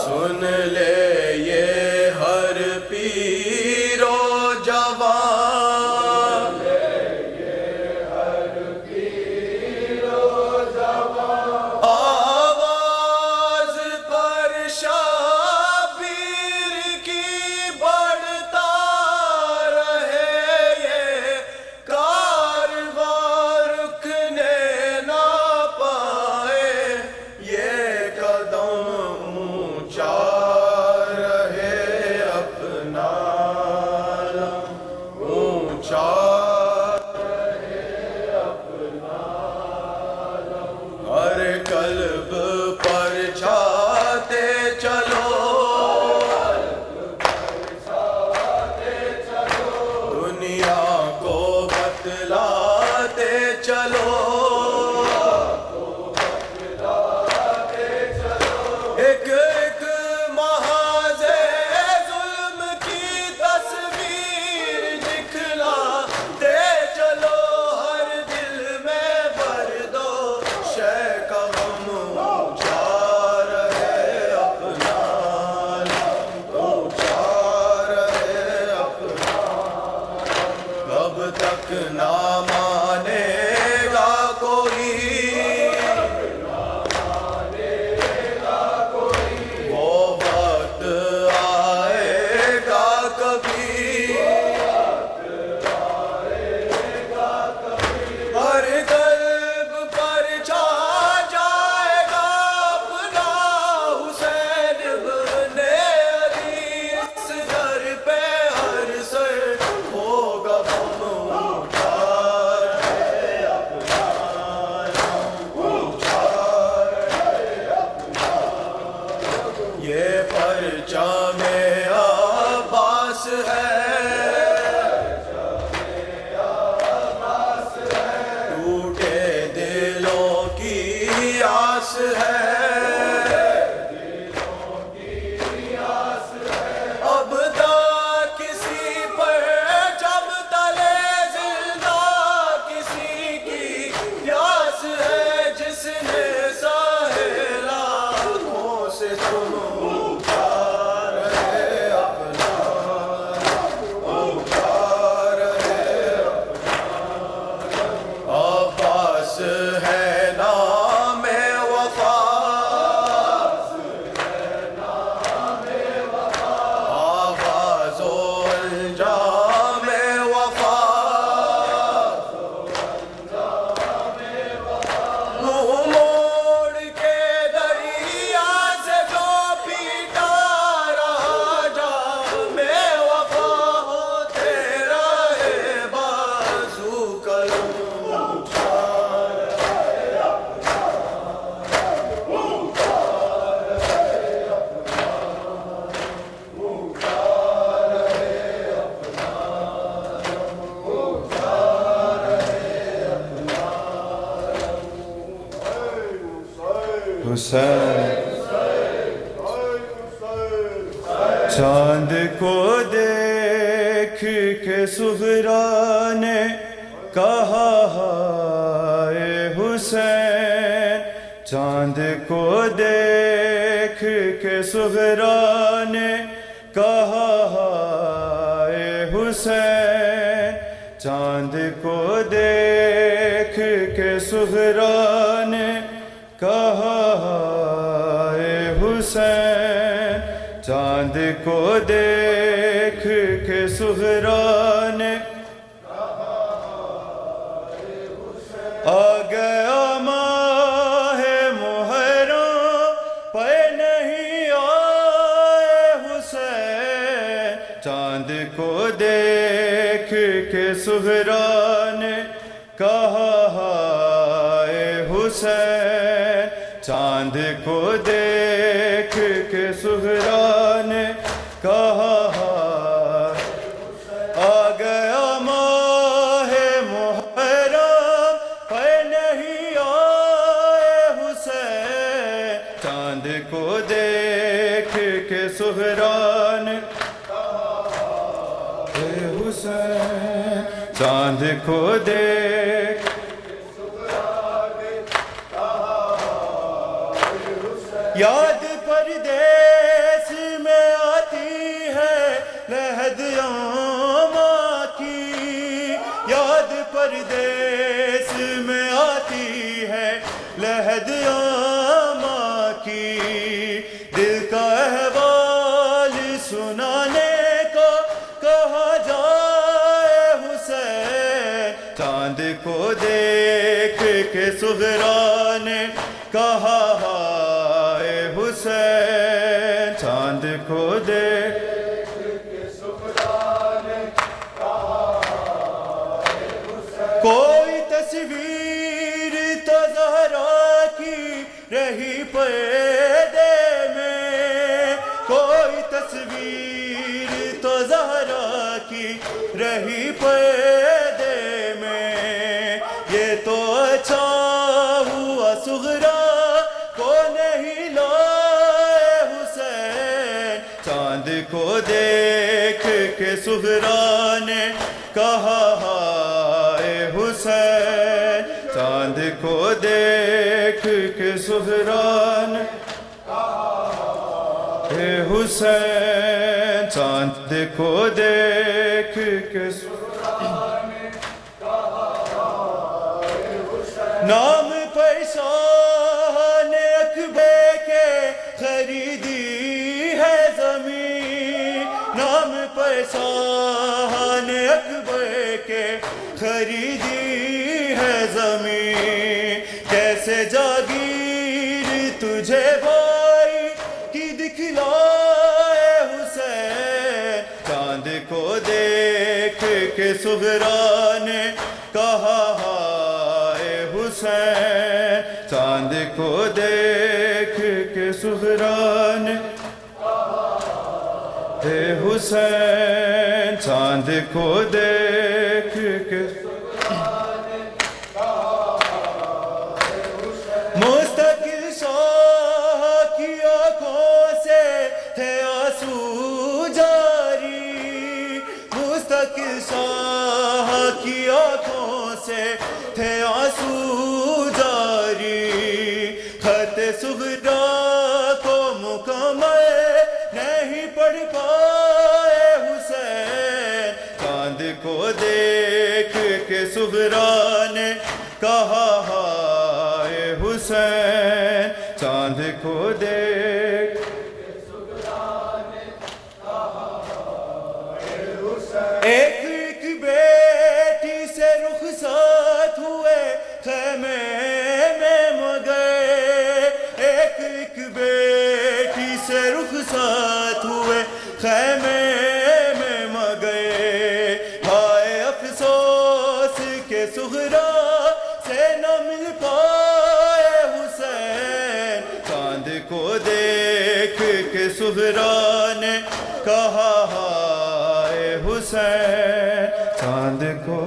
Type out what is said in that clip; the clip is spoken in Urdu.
سن لے یہ ہر پیر و جوان، آواز پر شبیر کی بڑھتا رہے، یہ کارواں رکنے نہ پائے، یہ قدم اونچا رہے اپنا اونچا ہر قلب پر چھاتے چلو، دنیا کو بتلاتے چلو، ایک ایک محاذ ظلم کی تصویر دکھلاتے چلو، ہر دل میں بھر دو شے کا غم، اونچا رہے اپنا اونچا رہے اپنا، کب تک نہ مانے گا کوئی، وہ وقت آئے گا کبھی، ہر قلب پر چھا جائے گا اپنا حسین ابن علی، اس در پہ ہر سر ہوگا غم، اونچا رہے اپنا اونچا رہے اپنا، یہ پرچم عباس ہے، ٹوٹے دلوں کی آس ہے، اب تک کسی پر جب تلے زندہ کسی کی پیاس ہے، جس نے سہیلا آنکھوں سے تم، اونچا رہے اپنا اونچا رہے اپنا، عباس ہے نام وفا، آغاز و انجام وفا، منہ موڑ کے دریا سے جو پیٹا رہا جام وفا، ہوتے رہے بازو کلم، اونچا رہے اپنا اونچا رہے اپنا اونچا رہے اپنا اونچا رہے اپنا، حسین چاند کو دیکھ کے زہرا نے کہا ہائے حسین، چاند کو دیکھ کے زہرا نے کہا ہائے حسین، چاند کو دیکھ کے زہرا نے کہا ہائے حسین، چاند کو دیکھ کے زہرا نے آ گیا ماہ محرم پہ نہیں آئے حسین، چاند کو دیکھ کے زہرا نے کہا ہائے حسین، چاند کو دیکھ کے زہرا نے کہا آ گیا ماہ محرم پہ نہیں آئے حسین، چاند کو دیکھ کے زہرا نے کہا اے حسین، چاند کو دیکھ یاد پردیس میں آتی ہے لحد ماں کی، یاد پردیس میں آتی ہے لحد ماں کی، دل کا احوال سنانے کو کہا جائے حسین، چاند کو دیکھ کے صغرا نے کہا ہائے حسین، چاند کو دیکھ کوئی تصویر تو زہرا کی رہی پردے میں، کوئی تصویر تو زہرا کی رہی پردے میں، یہ تو اچھا ہوا صغرا کو نہیں لائے حسین، چاند کو دیکھ کے صغرا نے کہا ہائے حسین، چاند کو دیکھ کے صغرا نے اے حسین، چاند کو دیکھ کے نام پر شاہ نے اکبر کے خریدی ہے زمین، نام پر شاہ نے اکبر کے خریدی ہے زمین، کیسے جاگیر تجھے بھائی کی دکھلائے حسین، چاند کو دیکھ کے صغرا نے کہا ہائے حسین، چاند کو دیکھ کے صغرا نے اے حسین، چاند کو دیکھ کے مستقل شاہ کی آنکھوں سے تھے آنسو جاری، مستقل شاہ کی آنکھوں سے تھے آنسو جاری، خط صغرا کو مکمل نہیں پڑھ پائے حسین، چاند کو دیکھ کے صغرا نے کہا ہائے حسین، چاند کو دیکھ ایک ایک بیٹی سے رخصت ہوئے خیمے میں مگئے، ایک ایک بیٹی سے رخصت ہوئے خیمے میں مگئے، ہائے افسوس کے صغرا سے نہ مل پائے حسین، چاند کو دیکھ کے صغرا نے کہا ہائے حسین، چاند کو